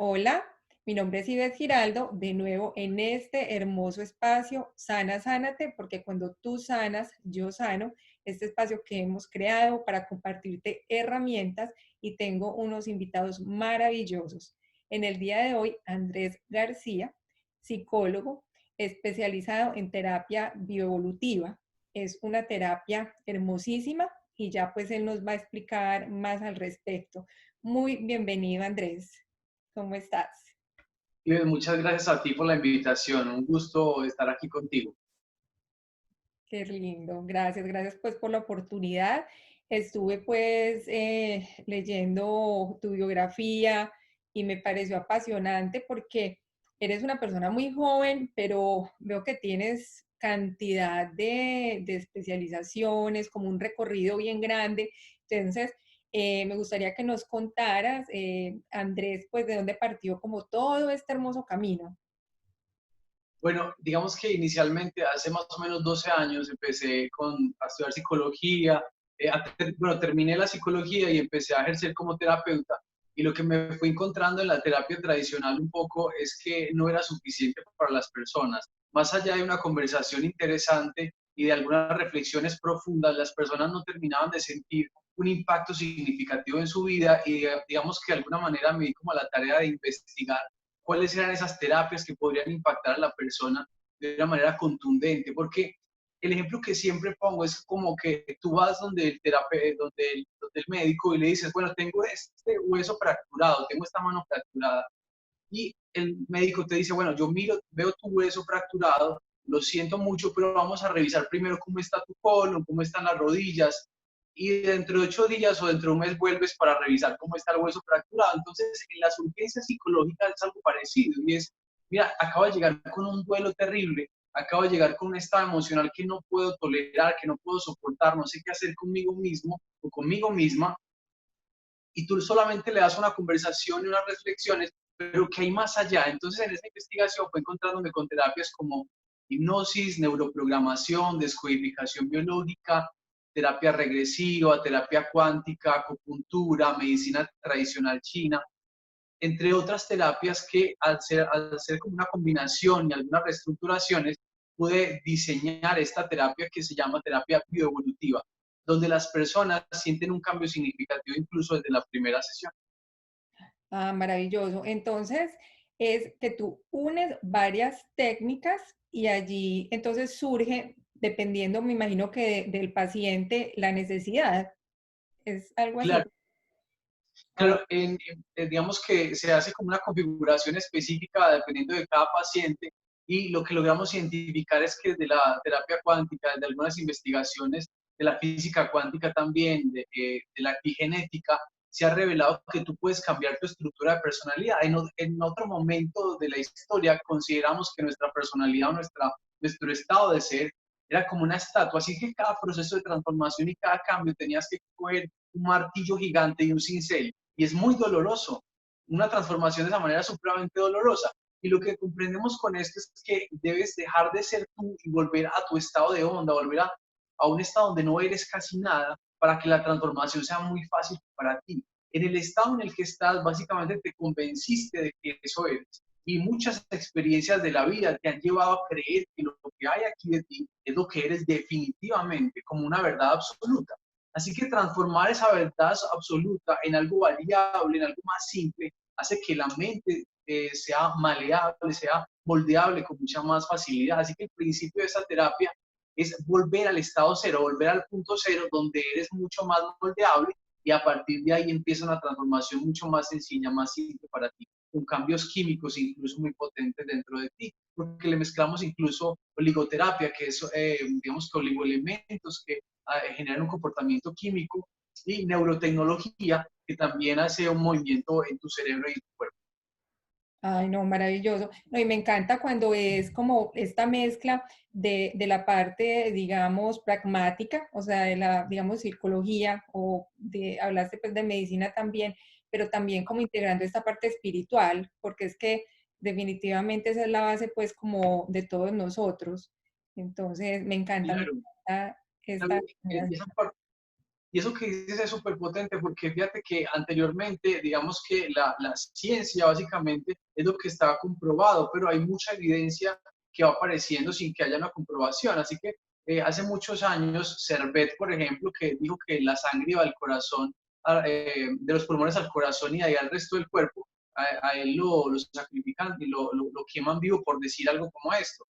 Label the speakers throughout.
Speaker 1: Hola, mi nombre es Ives Giraldo, de nuevo en este hermoso espacio Sana, Sánate, porque cuando tú sanas, yo sano, este espacio que hemos creado para compartirte herramientas y tengo unos invitados maravillosos. En el día de hoy, Andrés García, psicólogo especializado en terapia bioevolutiva. Es una terapia hermosísima y ya pues él nos va a explicar más al respecto. Muy bienvenido, Andrés. ¿Cómo estás?
Speaker 2: Muchas gracias a ti por la invitación. Un gusto estar aquí contigo.
Speaker 1: Qué lindo. Gracias, gracias pues por la oportunidad. Estuve pues leyendo tu biografía y me pareció apasionante porque eres una persona muy joven, pero veo que tienes cantidad de especializaciones, como un recorrido bien grande. Entonces, me gustaría que nos contaras, Andrés, pues de dónde partió como todo este hermoso camino.
Speaker 2: Bueno, digamos que inicialmente hace más o menos 12 años empecé a estudiar psicología. Bueno, terminé la psicología y empecé a ejercer como terapeuta. Y lo que me fui encontrando en la terapia tradicional un poco es que no era suficiente para las personas. Más allá de una conversación interesante y de algunas reflexiones profundas, las personas no terminaban de sentir un impacto significativo en su vida y digamos que de alguna manera me di como a la tarea de investigar cuáles eran esas terapias que podrían impactar a la persona de una manera contundente, porque el ejemplo que siempre pongo es como que tú vas donde el terapeuta, donde el médico y le dices, bueno, tengo este hueso fracturado, tengo esta mano fracturada, y el médico te dice, bueno, yo miro, veo tu hueso fracturado, lo siento mucho, pero vamos a revisar primero cómo está tu colon, cómo están las rodillas, y dentro de 8 días o dentro de un mes vuelves para revisar cómo está el hueso fracturado. Entonces, en las urgencias psicológicas es algo parecido, y es, mira, acabo de llegar con un duelo terrible, acabo de llegar con un estado emocional que no puedo tolerar, que no puedo soportar, no sé qué hacer conmigo mismo o conmigo misma, y tú solamente le das una conversación y unas reflexiones, pero que hay más allá. Entonces, en esa investigación fue encontrándome con terapias como hipnosis, neuroprogramación, descodificación biológica, terapia regresiva, terapia cuántica, acupuntura, medicina tradicional china, entre otras terapias que al ser como una combinación y algunas reestructuraciones, pude diseñar esta terapia que se llama terapia bioevolutiva, donde las personas sienten un cambio significativo incluso desde la primera sesión.
Speaker 1: Ah, maravilloso. Entonces, es que tú unes varias técnicas y allí entonces surge, dependiendo, me imagino que del paciente, la necesidad. ¿Es algo así?
Speaker 2: Claro,
Speaker 1: Oh,
Speaker 2: claro, digamos que se hace como una configuración específica dependiendo de cada paciente, y lo que logramos identificar es que desde la terapia cuántica, desde algunas investigaciones de la física cuántica también, de la epigenética, se ha revelado que tú puedes cambiar tu estructura de personalidad. En otro momento de la historia consideramos que nuestra personalidad o nuestro estado de ser era como una estatua, así que cada proceso de transformación y cada cambio tenías que coger un martillo gigante y un cincel, y es muy doloroso. Una transformación de esa manera es supremamente dolorosa. Y lo que comprendemos con esto es que debes dejar de ser tú y volver a tu estado de onda, volver a un estado donde no eres casi nada, para que la transformación sea muy fácil para ti. En el estado en el que estás, básicamente te convenciste de que eso eres. Y muchas experiencias de la vida te han llevado a creer que lo que hay aquí de ti es lo que eres definitivamente, como una verdad absoluta. Así que transformar esa verdad absoluta en algo variable, en algo más simple, hace que la mente sea maleable, sea moldeable con mucha más facilidad. Así que el principio de esta terapia es volver al estado cero, volver al punto cero, donde eres mucho más moldeable, y a partir de ahí empieza una transformación mucho más sencilla, más simple para ti, con cambios químicos incluso muy potentes dentro de ti, porque le mezclamos incluso oligoterapia, que es, digamos que oligoelementos que generan un comportamiento químico, y neurotecnología, que también hace un movimiento en tu cerebro y en tu cuerpo.
Speaker 1: ay, no, maravilloso. No, y me encanta cuando es como esta mezcla de la parte, digamos, pragmática, o sea, de la, digamos, psicología, o de, hablaste pues de medicina también, pero también como integrando esta parte espiritual, porque es que definitivamente esa es la base pues como de todos nosotros. Entonces, me
Speaker 2: Claro,
Speaker 1: encanta esta
Speaker 2: claro, esa
Speaker 1: combinación.
Speaker 2: parte Y eso que dices es súper potente porque fíjate que anteriormente, digamos que la ciencia básicamente es lo que estaba comprobado, pero hay mucha evidencia que va apareciendo sin que haya una comprobación. Así que hace muchos años, Servet, por ejemplo, que dijo que la sangre iba al corazón, de los pulmones al corazón y de ahí al resto del cuerpo, a él lo sacrifican y lo queman vivo por decir algo como esto.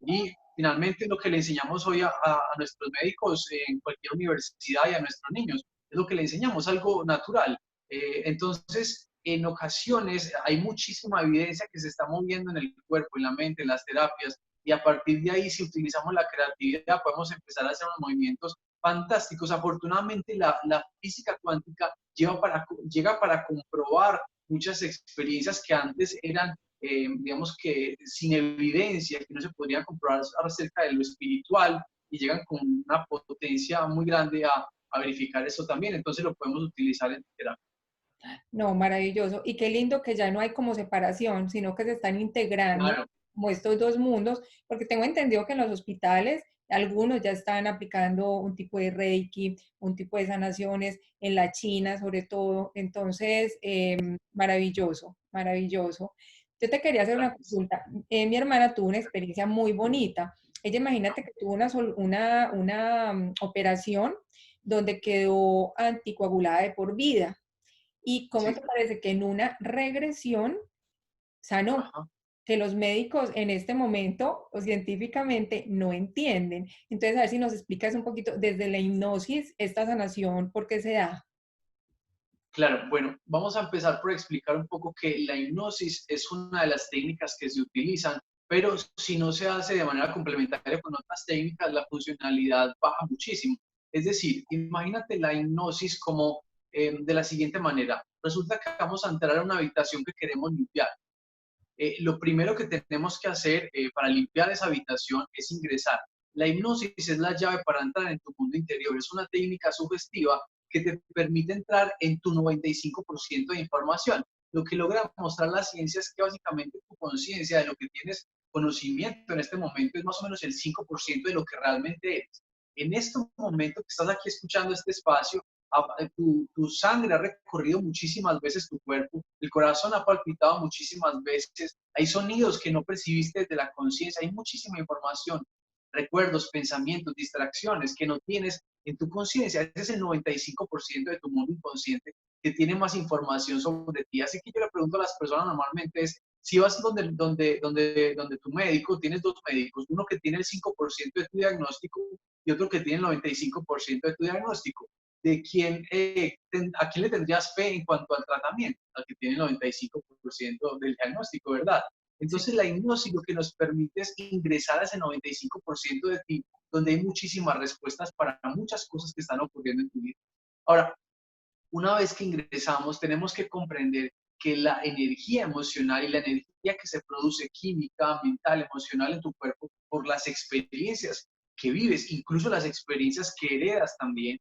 Speaker 2: Y finalmente lo que le enseñamos hoy a nuestros médicos en cualquier universidad y a nuestros niños es lo que le enseñamos, algo natural. Entonces, en ocasiones hay muchísima evidencia que se está moviendo en el cuerpo, en la mente, en las terapias, y a partir de ahí, si utilizamos la creatividad, podemos empezar a hacer unos movimientos fantásticos. Afortunadamente, la física cuántica llega para comprobar muchas experiencias que antes eran digamos que sin evidencia, que no se podría comprobar acerca de lo espiritual y llegan con una potencia muy grande a verificar eso también. Entonces lo podemos utilizar en terapia.
Speaker 1: No, maravilloso. Y qué lindo que ya no hay como separación, sino que se están integrando
Speaker 2: Claro,
Speaker 1: como estos dos mundos, porque tengo entendido que en los hospitales algunos ya están aplicando un tipo de Reiki, un tipo de sanaciones, en la China sobre todo. Entonces, maravilloso, maravilloso. Yo te quería hacer una
Speaker 2: gracias.
Speaker 1: consulta. Mi hermana tuvo una experiencia muy bonita. Ella, imagínate que tuvo una operación donde quedó anticoagulada de por vida. ¿Y cómo te
Speaker 2: Sí,
Speaker 1: parece que en una regresión sanó?
Speaker 2: ajá.
Speaker 1: Que los médicos en este momento o científicamente no entienden. Entonces, a ver si nos explicas un poquito desde la hipnosis esta sanación, ¿por qué se da?
Speaker 2: Claro, bueno, vamos a empezar por explicar un poco que la hipnosis es una de las técnicas que se utilizan, pero si no se hace de manera complementaria con otras técnicas, la funcionalidad baja muchísimo. Es decir, imagínate la hipnosis como de la siguiente manera. Resulta que vamos a entrar a una habitación que queremos limpiar. Lo primero que tenemos que hacer para limpiar esa habitación es ingresar. La hipnosis es la llave para entrar en tu mundo interior. Es una técnica sugestiva que te permite entrar en tu 95% de información. Lo que logra mostrar la ciencia es que básicamente tu conciencia de lo que tienes conocimiento en este momento es más o menos el 5% de lo que realmente eres. En este momento que estás aquí escuchando este espacio, tu sangre ha recorrido muchísimas veces tu cuerpo, el corazón ha palpitado muchísimas veces, hay sonidos que no percibiste desde la conciencia, hay muchísima información, recuerdos, pensamientos, distracciones que no tienes en tu conciencia. Ese es el 95% de tu mundo inconsciente que tiene más información sobre ti. Así que yo le pregunto a las personas normalmente es, si vas donde tu médico, tienes dos médicos, uno que tiene el 5% de tu diagnóstico y otro que tiene el 95% de tu diagnóstico, de quién, a quién le tendrías fe en cuanto al tratamiento, al que tiene el 95% del diagnóstico, ¿verdad?
Speaker 1: Sí.
Speaker 2: Entonces la hipnosis lo que nos permite es ingresar a ese 95% de ti, donde hay muchísimas respuestas para muchas cosas que están ocurriendo en tu vida. Ahora, una vez que ingresamos, tenemos que comprender que la energía emocional y la energía que se produce química, mental, emocional en tu cuerpo por las experiencias que vives, incluso las experiencias que heredas también,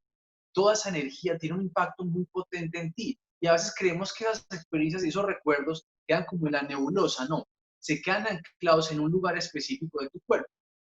Speaker 2: toda esa energía tiene un impacto muy potente en ti. Y a veces creemos que esas experiencias y esos recuerdos quedan como en la nebulosa, no, se quedan anclados en un lugar específico de tu cuerpo.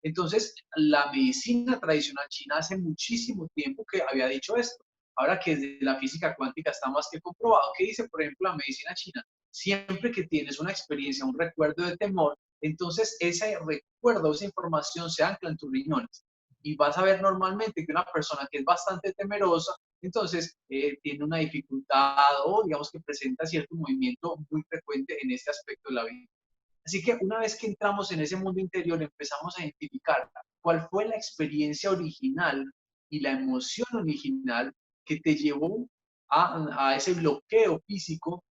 Speaker 2: Entonces, la medicina tradicional china hace muchísimo tiempo que había dicho esto. Ahora que desde la física cuántica está más que comprobado. ¿Qué dice, por ejemplo, la medicina china? Siempre que tienes una experiencia, un recuerdo de temor, entonces ese recuerdo, esa información se ancla en tus riñones. Y vas a ver normalmente que una persona que es bastante temerosa, entonces tiene una dificultad o digamos que presenta cierto movimiento muy frecuente en este aspecto de la vida. Así que una vez que entramos en ese mundo interior, empezamos a identificar cuál fue la experiencia original y la emoción original que te llevó a ese bloqueo físico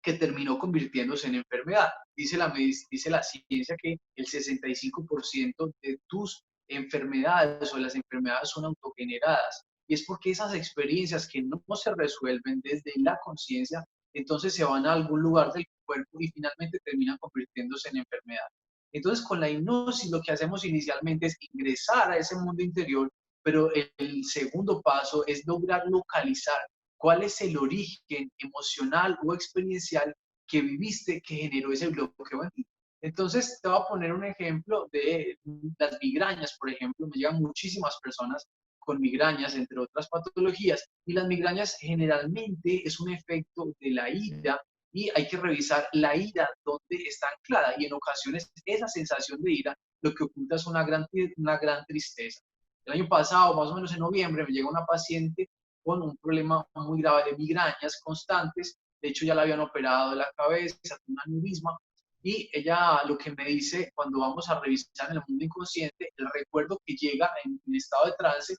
Speaker 2: que terminó convirtiéndose en enfermedad. Dice la ciencia que el 65% de tus enfermedades o de las enfermedades son autogeneradas. Y es porque esas experiencias que no se resuelven desde la conciencia, entonces se van a algún lugar del cuerpo y finalmente terminan convirtiéndose en enfermedad. Entonces, con la hipnosis lo que hacemos inicialmente es ingresar a ese mundo interior, pero el segundo paso es lograr localizar cuál es el origen emocional o experiencial que viviste que generó ese bloqueo en ti. Entonces, te voy a poner un ejemplo de las migrañas, por ejemplo. Me llegan muchísimas personas con migrañas, entre otras patologías, y las migrañas generalmente es un efecto de la ira y hay que revisar la ira dónde está anclada y en ocasiones esa sensación de ira lo que oculta es una gran tristeza. El año pasado, más o menos en noviembre, me llegó una paciente con un problema muy grave de migrañas constantes. De hecho, ya la habían operado de la cabeza, un aneurisma, y ella lo que me dice cuando vamos a revisar en el mundo inconsciente, el recuerdo que llega en estado de trance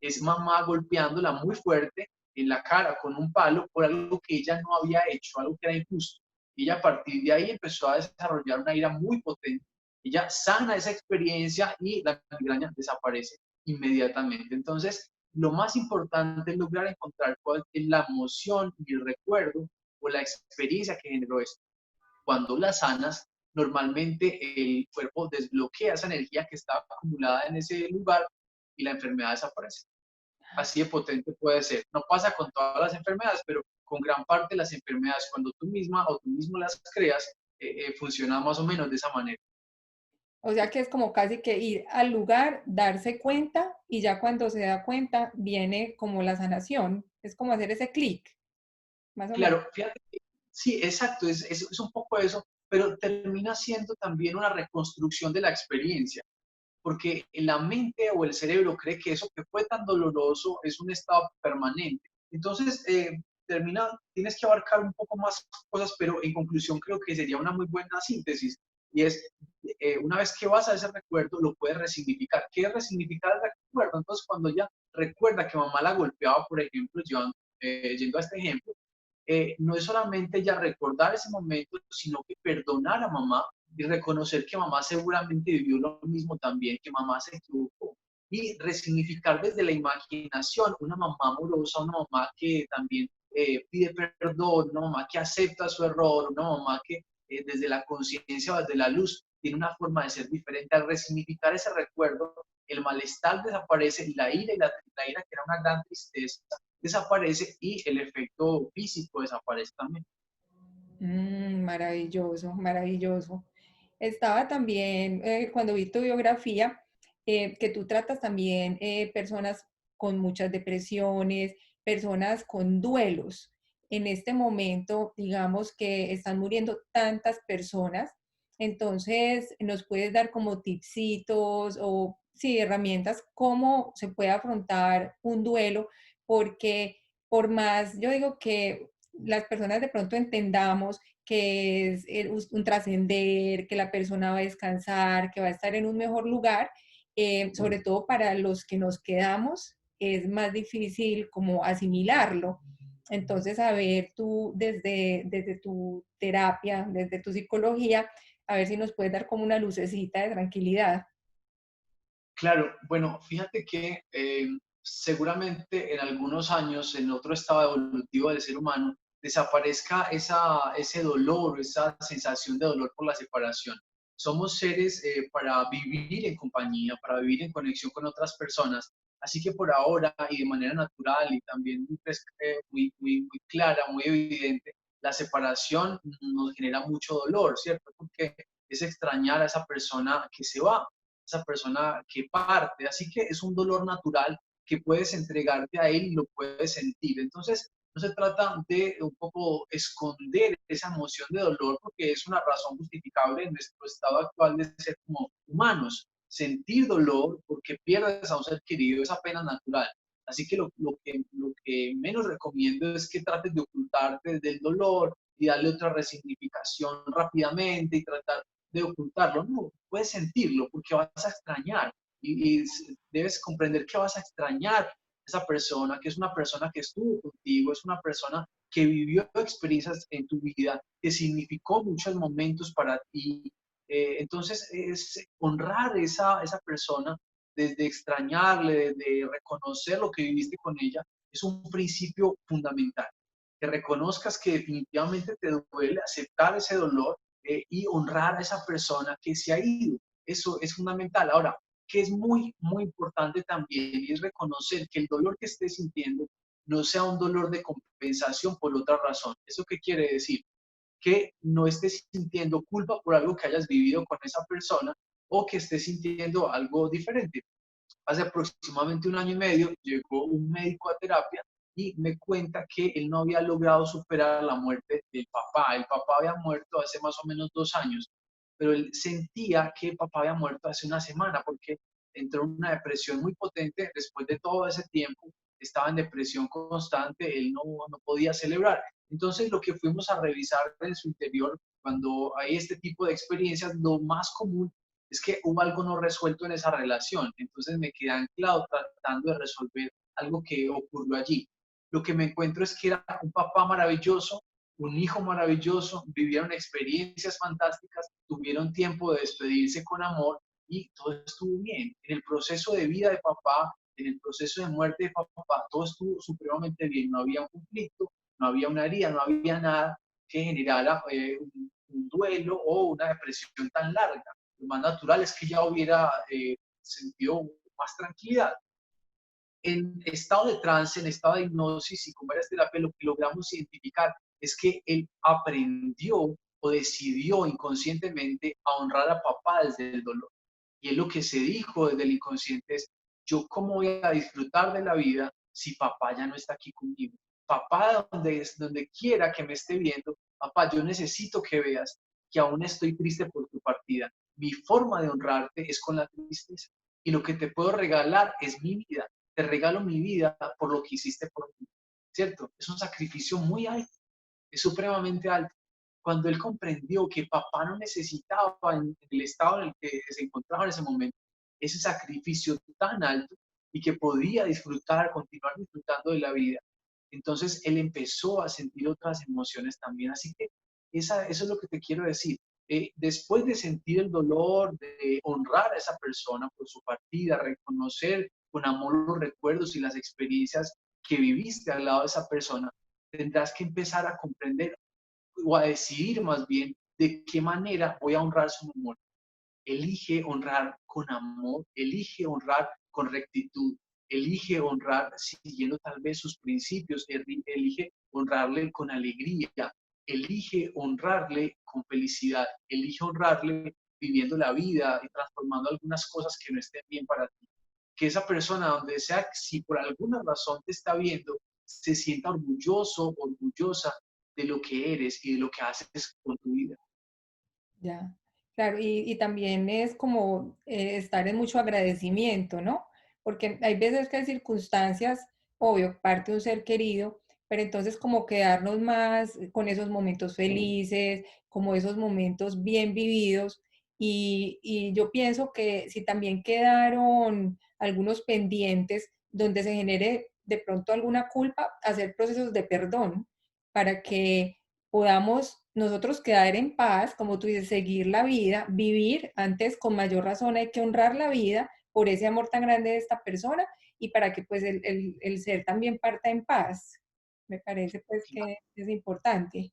Speaker 2: es mamá golpeándola muy fuerte en la cara con un palo por algo que ella no había hecho, algo que era injusto. Y ella a partir de ahí empezó a desarrollar una ira muy potente. Ella sana esa experiencia y la migraña desaparece inmediatamente. Entonces, lo más importante es lograr encontrar cuál es la emoción y el recuerdo o la experiencia que generó esto. Cuando la sanas, normalmente el cuerpo desbloquea esa energía que estaba acumulada en ese lugar y la enfermedad desaparece. Así de potente puede ser. No pasa con todas las enfermedades, pero con gran parte de las enfermedades, cuando tú misma o tú mismo las creas, funciona más o menos de esa manera.
Speaker 1: O sea que es como casi que ir al lugar, darse cuenta y ya cuando se da cuenta viene como la sanación. Es como hacer ese clic, más o menos.
Speaker 2: Claro, fíjate que sí, exacto, es un poco eso, pero termina siendo también una reconstrucción de la experiencia, porque la mente o el cerebro cree que eso que fue tan doloroso es un estado permanente. Entonces, tienes que abarcar un poco más cosas, pero en conclusión creo que sería una muy buena síntesis, y es, una vez que vas a ese recuerdo, lo puedes resignificar. ¿Qué es resignificar el recuerdo? Entonces, cuando ella recuerda que mamá la golpeaba, por ejemplo, yendo a este ejemplo, no es solamente ya recordar ese momento, sino que perdonar a mamá y reconocer que mamá seguramente vivió lo mismo también, que mamá se equivocó. Y resignificar desde la imaginación una mamá amorosa, una mamá que también pide perdón, una mamá que acepta su error, una mamá que desde la conciencia o desde la luz tiene una forma de ser diferente. Al resignificar ese recuerdo, el malestar desaparece, la ira que era una gran tristeza, desaparece y el efecto físico desaparece también.
Speaker 1: Maravilloso, maravilloso. Estaba también, cuando vi tu biografía, que tú tratas también personas con muchas depresiones, personas con duelos. En este momento, digamos que están muriendo tantas personas, entonces nos puedes dar como tipsitos o sí, herramientas, cómo se puede afrontar un duelo, porque por más, yo digo que las personas de pronto entendamos que es un trascender, que la persona va a descansar, que va a estar en un mejor lugar, sobre todo para los que nos quedamos, es más difícil como asimilarlo. Entonces, a ver, tú desde tu terapia, desde tu psicología, a ver si nos puedes dar como una lucecita de tranquilidad.
Speaker 2: Claro, bueno, fíjate que seguramente en algunos años, en otro estado evolutivo del ser humano, desaparezca ese dolor, esa sensación de dolor por la separación. Somos seres para vivir en compañía, para vivir en conexión con otras personas. Así que por ahora y de manera natural y también muy clara, muy evidente, la separación nos genera mucho dolor, ¿cierto? Porque es extrañar a esa persona que se va, esa persona que parte. Así que es un dolor natural que puedes entregarte a él y lo puedes sentir. Entonces, no se trata de un poco esconder esa emoción de dolor porque es una razón justificable en nuestro estado actual de ser como humanos. Sentir dolor porque pierdes a un ser querido es apenas natural. Así que lo que menos recomiendo es que trates de ocultarte del dolor y darle otra resignificación rápidamente y tratar de ocultarlo. No, puedes sentirlo porque vas a extrañar y debes comprender que vas a extrañar a esa persona, que es una persona que estuvo contigo, es una persona que vivió experiencias en tu vida, que significó muchos momentos para ti. Entonces, es honrar esa persona desde extrañarle, desde reconocer lo que viviste con ella, es un principio fundamental. Que reconozcas que definitivamente te duele, aceptar ese dolor y honrar a esa persona que se ha ido. Eso es fundamental. Ahora, que es muy importante también es reconocer que el dolor que estés sintiendo no sea un dolor de compensación por otra razón. ¿Eso qué quiere decir? Que no estés sintiendo culpa por algo que hayas vivido con esa persona o que estés sintiendo algo diferente. Hace aproximadamente un año y medio llegó un médico a terapia y me cuenta que él no había logrado superar la muerte del papá. El papá había muerto hace más o menos 2 años, pero él sentía que el papá había muerto hace una semana porque entró en una depresión muy potente después de todo ese tiempo. Estaba en depresión constante, él no podía celebrar. Entonces, lo que fuimos a revisar en su interior, cuando hay este tipo de experiencias, lo más común es que hubo algo no resuelto en esa relación. Entonces me quedé anclado tratando de resolver algo que ocurrió allí. Lo que me encuentro es que era un papá maravilloso, un hijo maravilloso, vivieron experiencias fantásticas, tuvieron tiempo de despedirse con amor y todo estuvo bien. En el proceso de vida de papá, en el proceso de muerte de papá, todo estuvo supremamente bien. No había un conflicto, no había una herida, no había nada que generara un duelo o una depresión tan larga. Lo más natural es que ya hubiera sentido más tranquilidad. En estado de trance, en estado de hipnosis y con varias terapias, lo que logramos identificar es que él aprendió o decidió inconscientemente a honrar a papá desde el dolor. Y es lo que se dijo desde el inconsciente es, yo cómo voy a disfrutar de la vida si papá ya no está aquí conmigo. Papá, donde quiera que me esté viendo, papá, yo necesito que veas que aún estoy triste por tu partida. Mi forma de honrarte es con la tristeza. Y lo que te puedo regalar es mi vida. Te regalo mi vida por lo que hiciste por mí. ¿Cierto? Es un sacrificio muy alto, es supremamente alto. Cuando él comprendió que papá no necesitaba en el estado en el que se encontraba en ese momento ese sacrificio tan alto y que podía disfrutar, continuar disfrutando de la vida, entonces él empezó a sentir otras emociones también. Así que eso es lo que te quiero decir. Después de sentir el dolor, de honrar a esa persona por su partida, reconocer con amor los recuerdos y las experiencias que viviste al lado de esa persona, tendrás que empezar a comprender o a decidir más bien de qué manera voy a honrar su memoria. Elige honrar con amor, elige honrar con rectitud, elige honrar siguiendo tal vez sus principios, elige honrarle con alegría, elige honrarle con felicidad, elige honrarle viviendo la vida y transformando algunas cosas que no estén bien para ti. Que esa persona, donde sea, si por alguna razón te está viendo, se sienta orgulloso, orgullosa de lo que eres y de lo que haces con tu vida.
Speaker 1: Ya, claro, y también es como estar en mucho agradecimiento, ¿no? Porque hay veces que hay circunstancias, obvio, parte de un ser querido, pero entonces como quedarnos más con esos momentos felices, como esos momentos bien vividos, y yo pienso que si también quedaron algunos pendientes donde se genere de pronto alguna culpa, hacer procesos de perdón para que podamos nosotros quedar en paz, como tú dices, seguir la vida, vivir. Antes, con mayor razón, hay que honrar la vida por ese amor tan grande de esta persona y para que pues el ser también parta en paz. Me parece pues que es importante.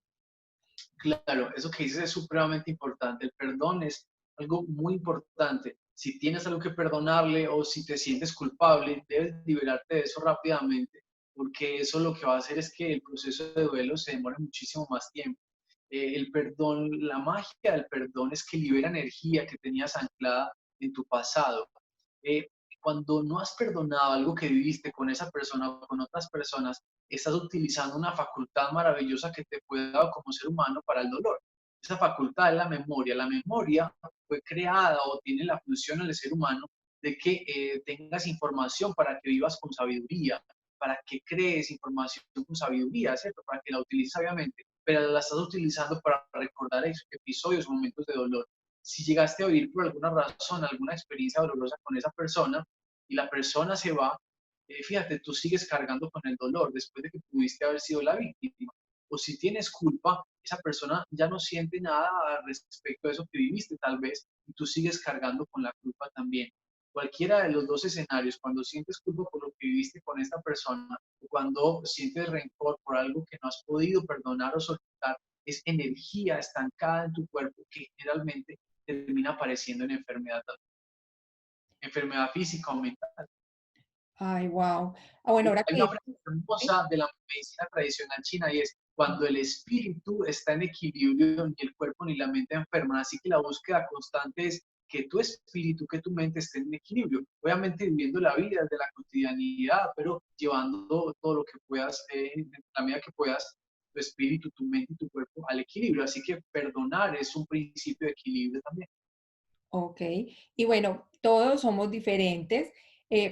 Speaker 2: Claro, eso que dices es supremamente importante. El perdón es algo muy importante. Si tienes algo que perdonarle o si te sientes culpable, debes liberarte de eso rápidamente, porque eso lo que va a hacer es que el proceso de duelo se demore muchísimo más tiempo. El perdón, la magia del perdón es que libera energía que tenías anclada en tu pasado. Eh, Cuando no has perdonado algo que viviste con esa persona o con otras personas, estás utilizando una facultad maravillosa que te puede dar como ser humano para el dolor. Esa facultad es la memoria. La memoria fue creada o tiene la función en el ser humano de que tengas información para que vivas con sabiduría, para que crees información con sabiduría, ¿cierto? Para que la utilices sabiamente, pero la estás utilizando para recordar episodios, momentos de dolor. Si llegaste a vivir por alguna razón, alguna experiencia dolorosa con esa persona y la persona se va, fíjate, tú sigues cargando con el dolor después de que pudiste haber sido la víctima. O si tienes culpa, esa persona ya no siente nada respecto a eso que viviste tal vez y tú sigues cargando con la culpa también. Cualquiera de los dos escenarios, cuando sientes culpa por lo que viviste con esta persona o cuando sientes rencor por algo que no has podido perdonar o soltar, es energía estancada en tu cuerpo que generalmente termina apareciendo en enfermedad física o mental.
Speaker 1: Ay, wow. Ah, bueno, ahora
Speaker 2: Hay
Speaker 1: que
Speaker 2: una frase
Speaker 1: ¿sí?
Speaker 2: hermosa de la medicina tradicional china y es, cuando el espíritu está en equilibrio, ni el cuerpo ni la mente enferman. Así que la búsqueda constante es que tu espíritu, que tu mente esté en equilibrio. Obviamente viviendo la vida de la cotidianidad, pero llevando todo lo que puedas, en la medida que puedas, tu espíritu, tu mente y tu cuerpo al equilibrio. Así que perdonar es un principio de equilibrio también.
Speaker 1: Ok, y bueno, todos somos diferentes,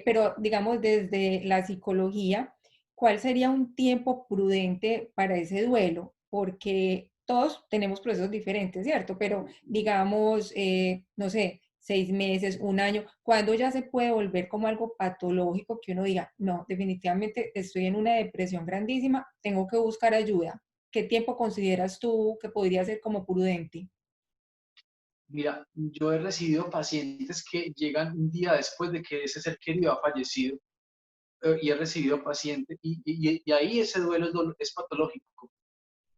Speaker 1: pero digamos desde la psicología, ¿cuál sería un tiempo prudente para ese duelo? Porque todos tenemos procesos diferentes, ¿cierto? Pero digamos, no sé, 6 meses, un año, ¿cuándo ya se puede volver como algo patológico que uno diga, no, definitivamente estoy en una depresión grandísima, tengo que buscar ayuda? ¿Qué tiempo consideras tú que podría ser como prudente?
Speaker 2: Mira, yo he recibido pacientes que llegan un día después de que ese ser querido ha fallecido y he recibido pacientes y ahí ese duelo es patológico.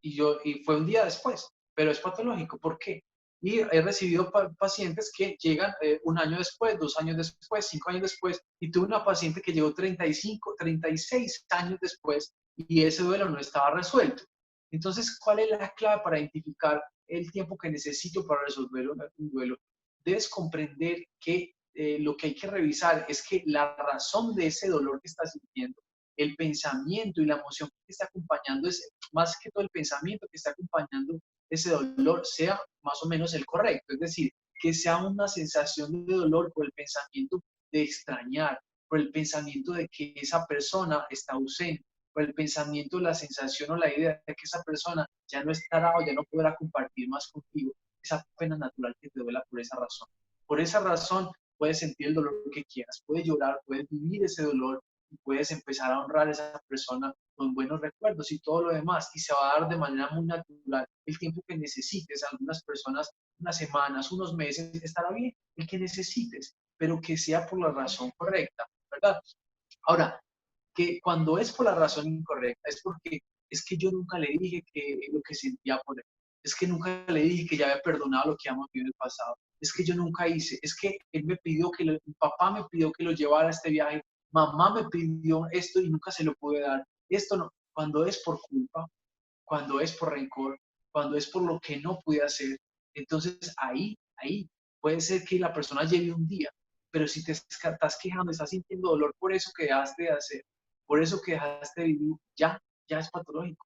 Speaker 2: Y fue un día después, pero es patológico. ¿Por qué? Y he recibido pacientes que llegan un año después, 2 años después, 5 años después, y tuve una paciente que llegó 35, 36 años después y ese duelo no estaba resuelto. Entonces, ¿cuál es la clave para identificar el tiempo que necesito para resolver un duelo? Debes comprender que lo que hay que revisar es que la razón de ese dolor que estás sintiendo, el pensamiento y la emoción que está acompañando, es más que todo el pensamiento que está acompañando ese dolor, sea más o menos el correcto. Es decir, que sea una sensación de dolor por el pensamiento de extrañar, por el pensamiento de que esa persona está ausente, por el pensamiento, la sensación o la idea de que esa persona ya no estará o ya no podrá compartir más contigo. Es apenas natural que te duela por esa razón. Por esa razón puedes sentir el dolor que quieras, puedes llorar, puedes vivir ese dolor y puedes empezar a honrar a esa persona con buenos recuerdos y todo lo demás, y se va a dar de manera muy natural el tiempo que necesites. Algunas personas, unas semanas, unos meses, estará bien el que necesites, pero que sea por la razón correcta, ¿verdad? Ahora, que cuando es por la razón incorrecta, es porque es que yo nunca le dije que lo que sentía por él, es que nunca le dije que ya había perdonado lo que habíamos vivido en el pasado, es que yo nunca hice, es que él me pidió que, mi papá me pidió que lo llevara a este viaje, mamá me pidió esto y nunca se lo pude dar. Esto no, cuando es por culpa, cuando es por rencor, cuando es por lo que no pude hacer, entonces ahí puede ser que la persona lleve un día, pero si te estás quejando, estás sintiendo dolor por eso que dejaste de hacer, por eso que dejaste de vivir, ya es patológico.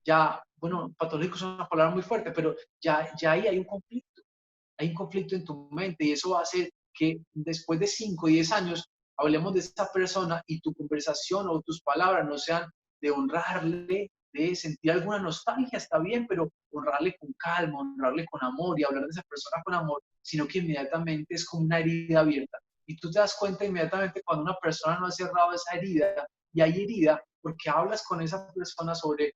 Speaker 2: Ya, bueno, patológico es una palabra muy fuerte, pero ya ahí hay un conflicto en tu mente y eso va a hacer que después de 5 o 10 años hablemos de esa persona y tu conversación o tus palabras no sean de honrarle, de sentir alguna nostalgia, está bien, pero honrarle con calma, honrarle con amor y hablar de esa persona con amor, sino que inmediatamente es como una herida abierta. Y tú te das cuenta inmediatamente cuando una persona no ha cerrado esa herida y hay herida porque hablas con esa persona sobre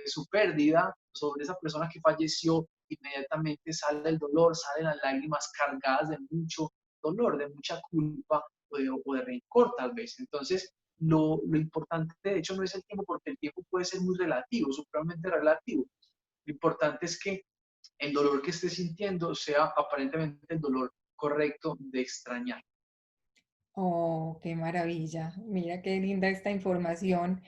Speaker 2: su pérdida, sobre esa persona que falleció, inmediatamente sale el dolor, salen las lágrimas cargadas de mucho dolor, de mucha culpa o de rencor tal vez. Entonces, lo importante de hecho no es el tiempo, porque el tiempo puede ser muy relativo, supremamente relativo. Lo importante es que el dolor que estés sintiendo sea aparentemente el dolor correcto de extrañar.
Speaker 1: Oh, qué maravilla. Mira qué linda esta información.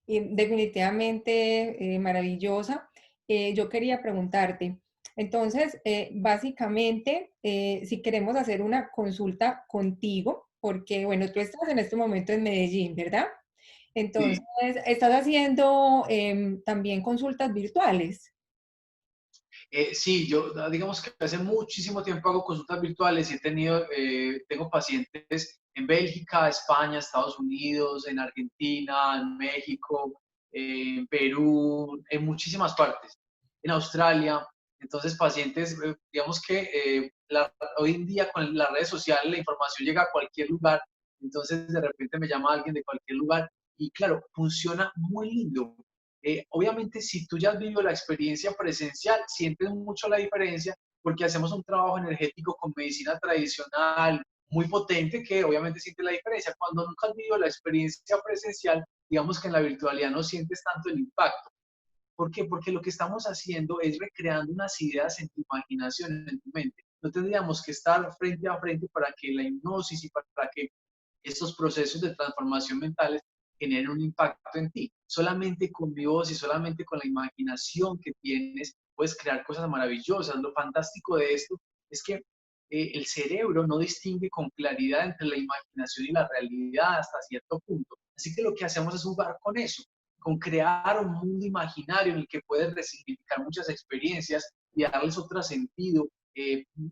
Speaker 1: Y definitivamente maravillosa. Yo quería preguntarte, entonces, básicamente, si queremos hacer una consulta contigo, porque, bueno, tú estás en este momento en Medellín, ¿verdad? Entonces,
Speaker 2: Sí.
Speaker 1: estás haciendo también consultas virtuales.
Speaker 2: Sí, yo digamos que hace muchísimo tiempo hago consultas virtuales y tengo pacientes en Bélgica, España, Estados Unidos, en Argentina, en México, en Perú, en muchísimas partes, en Australia. Entonces, pacientes, digamos que hoy en día con las redes sociales la información llega a cualquier lugar, entonces de repente me llama alguien de cualquier lugar y claro, funciona muy lindo. Obviamente, si tú ya has vivido la experiencia presencial, sientes mucho la diferencia porque hacemos un trabajo energético con medicina tradicional muy potente que obviamente siente la diferencia. Cuando nunca has vivido la experiencia presencial, digamos que en la virtualidad no sientes tanto el impacto. ¿Por qué? Porque lo que estamos haciendo es recreando unas ideas en tu imaginación, en tu mente. No tendríamos que estar frente a frente para que la hipnosis y para que estos procesos de transformación mentales generen un impacto en ti. Solamente con mi voz y solamente con la imaginación que tienes puedes crear cosas maravillosas. Lo fantástico de esto es que el cerebro no distingue con claridad entre la imaginación y la realidad hasta cierto punto. Así que lo que hacemos es jugar con eso, con crear un mundo imaginario en el que puedes resignificar muchas experiencias y darles otro sentido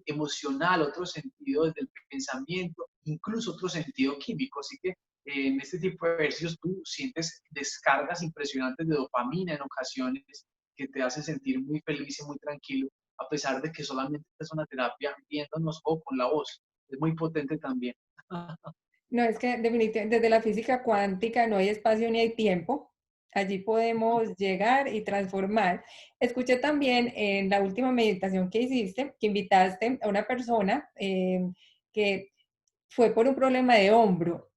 Speaker 2: emocional, otro sentido desde el pensamiento, incluso otro sentido químico. Así que en este tipo de ejercicios tú sientes descargas impresionantes de dopamina en ocasiones que te hacen sentir muy feliz y muy tranquilo, a pesar de que solamente es una terapia viéndonos o con la voz. Es muy potente también.
Speaker 1: No, es que definitivamente desde la física cuántica no hay espacio ni hay tiempo. Allí podemos llegar y transformar. Escuché también en la última meditación que hiciste, que invitaste a una persona que fue por un problema de hombro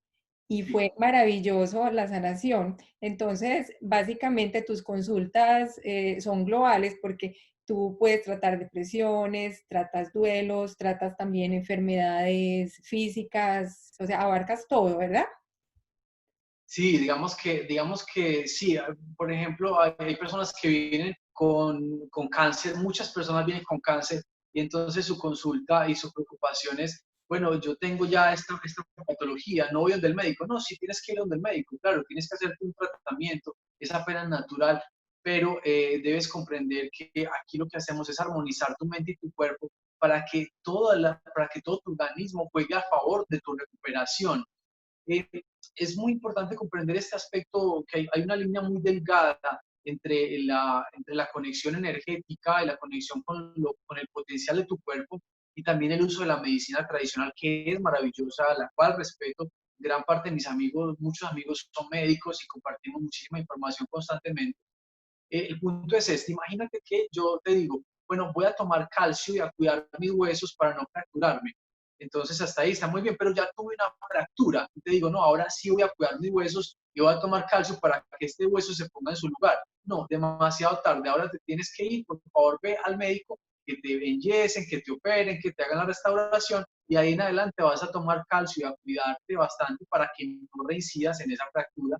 Speaker 1: y
Speaker 2: Sí.
Speaker 1: fue maravilloso la sanación. Entonces, básicamente tus consultas son globales porque tú puedes tratar depresiones, tratas duelos, tratas también enfermedades físicas, o sea, abarcas todo, ¿verdad?
Speaker 2: Sí, digamos que sí. Por ejemplo, hay personas que vienen con cáncer, muchas personas vienen con cáncer y entonces su consulta y su preocupación es, bueno, yo tengo ya esta patología, no voy donde el médico. No, sí tienes que ir donde el médico, claro, tienes que hacerte un tratamiento, es apenas natural, pero debes comprender que aquí lo que hacemos es armonizar tu mente y tu cuerpo para que todo tu organismo juegue a favor de tu recuperación. eh, es muy importante comprender este aspecto, que hay una línea muy delgada entre la conexión energética y la conexión con el potencial de tu cuerpo y también el uso de la medicina tradicional, que es maravillosa, la cual respeto. Gran parte de mis amigos, muchos amigos son médicos y compartimos muchísima información constantemente. El punto es este: imagínate que yo te digo, bueno, voy a tomar calcio y a cuidar mis huesos para no fracturarme. Entonces hasta ahí está muy bien, pero ya tuve una fractura y te digo, no, ahora sí voy a cuidar mis huesos y voy a tomar calcio para que este hueso se ponga en su lugar. No, demasiado tarde, ahora te tienes que ir, por favor ve al médico, que te enyesen, que te operen, que te hagan la restauración y ahí en adelante vas a tomar calcio y a cuidarte bastante para que no reincidas en esa fractura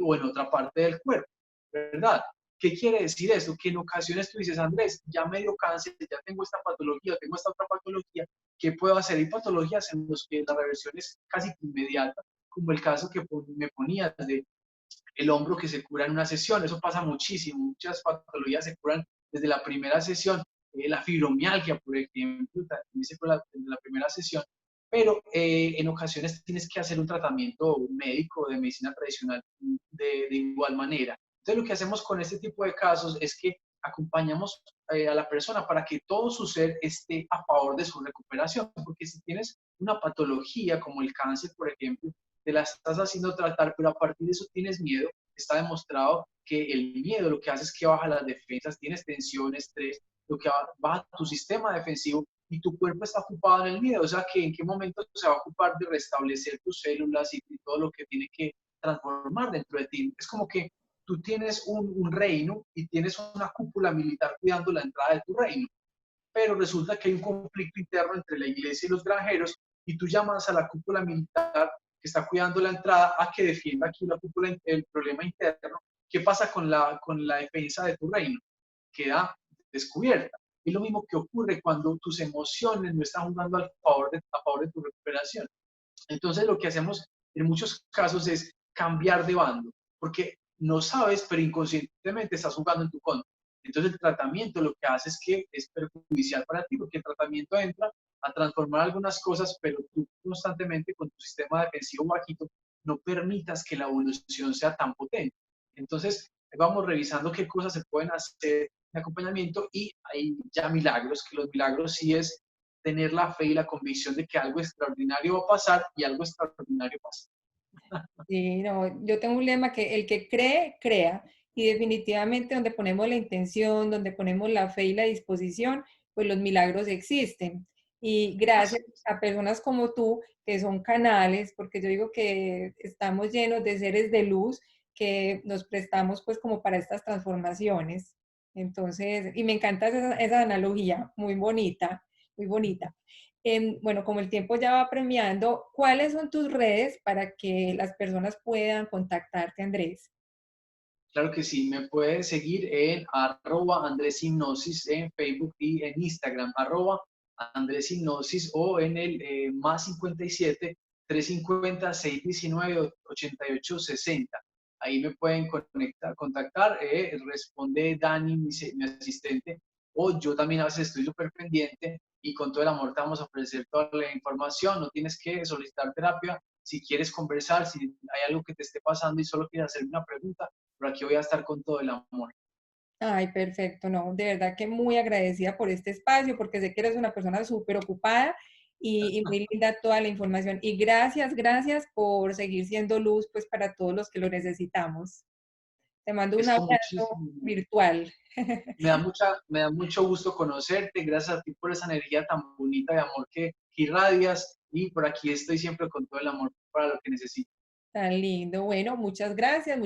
Speaker 2: o en otra parte del cuerpo, ¿verdad? ¿Qué quiere decir esto? Que en ocasiones tú dices, Andrés, ya me dio cáncer, ya tengo esta patología, tengo esta otra patología, ¿qué puedo hacer? Hay patologías en las que la reversión es casi inmediata, como el caso que me ponías de el hombro que se cura en una sesión. Eso pasa muchísimo, muchas patologías se curan desde la primera sesión. La fibromialgia, por ejemplo, también se cura desde la primera sesión, pero en ocasiones tienes que hacer un tratamiento médico de medicina tradicional de igual manera. Entonces, lo que hacemos con este tipo de casos es que acompañamos a la persona para que todo su ser esté a favor de su recuperación, porque si tienes una patología como el cáncer, por ejemplo, te la estás haciendo tratar, pero a partir de eso tienes miedo. Está demostrado que el miedo lo que hace es que baja las defensas, tienes tensión, estrés, lo que baja tu sistema defensivo y tu cuerpo está ocupado en el miedo. O sea, que en qué momento se va a ocupar de restablecer tus células y todo lo que tiene que transformar dentro de ti. Es como que tú tienes un reino y tienes una cúpula militar cuidando la entrada de tu reino, pero resulta que hay un conflicto interno entre la iglesia y los granjeros y tú llamas a la cúpula militar que está cuidando la entrada a que defienda aquí la cúpula, el problema interno. ¿Qué pasa con la defensa de tu reino? Queda descubierta. Y lo mismo que ocurre cuando tus emociones no están jugando a favor de tu recuperación. Entonces lo que hacemos en muchos casos es cambiar de bando, porque no sabes, pero inconscientemente estás jugando en tu contra. Entonces el tratamiento lo que hace es que es perjudicial para ti, porque el tratamiento entra a transformar algunas cosas, pero tú constantemente con tu sistema defensivo bajito no permitas que la evolución sea tan potente. Entonces vamos revisando qué cosas se pueden hacer de acompañamiento y hay ya milagros, que los milagros sí es tener la fe y la convicción de que algo extraordinario va a pasar y algo extraordinario pasa.
Speaker 1: Sí, no, yo tengo un lema que el que cree, crea. Y definitivamente donde ponemos la intención, donde ponemos la fe y la disposición, pues los milagros existen. Y
Speaker 2: Así
Speaker 1: gracias
Speaker 2: es.
Speaker 1: a personas como tú, que son canales, porque yo digo que estamos llenos de seres de luz que nos prestamos pues como para estas transformaciones. Entonces, y me encanta esa analogía, muy bonita, muy bonita. Bueno, como el tiempo ya va premiando, ¿cuáles son tus redes para que las personas puedan contactarte, Andrés?
Speaker 2: Claro que sí, me puedes seguir en arroba Andrés Hipnosis en Facebook y en Instagram, arroba Andrés Hipnosis, o en el más 57 350 619 8860. Ahí me pueden contactar, responde Dani, mi asistente, o yo también a veces estoy súper pendiente y con todo el amor te vamos a ofrecer toda la información. No tienes que solicitar terapia. Si quieres conversar, si hay algo que te esté pasando y solo quieres hacerme una pregunta, por aquí voy a estar con todo el amor.
Speaker 1: Ay, perfecto, no, de verdad que muy agradecida por este espacio, porque sé que eres una persona súper ocupada y muy linda toda la información. Y gracias, gracias por seguir siendo luz, pues para todos los que lo necesitamos. Te mando un
Speaker 2: Es con
Speaker 1: abrazo
Speaker 2: muchísimo,
Speaker 1: virtual.
Speaker 2: me da mucho gusto conocerte, gracias a ti por esa energía tan bonita de amor que irradias, y por aquí estoy siempre con todo el amor para lo que necesites.
Speaker 1: Tan lindo. Bueno, muchas gracias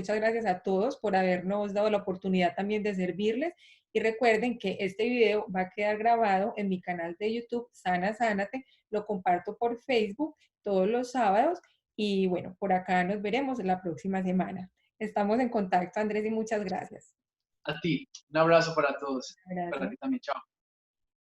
Speaker 1: a todos por habernos dado la oportunidad también de servirles. Y recuerden que este video va a quedar grabado en mi canal de YouTube, Sana Sánate. Lo comparto por Facebook todos los sábados. Y bueno, por acá nos veremos la próxima semana. Estamos en contacto, Andrés, y muchas gracias.
Speaker 2: A ti, un abrazo para todos,
Speaker 1: Un
Speaker 2: para
Speaker 1: abrazo.
Speaker 2: ti también, chao.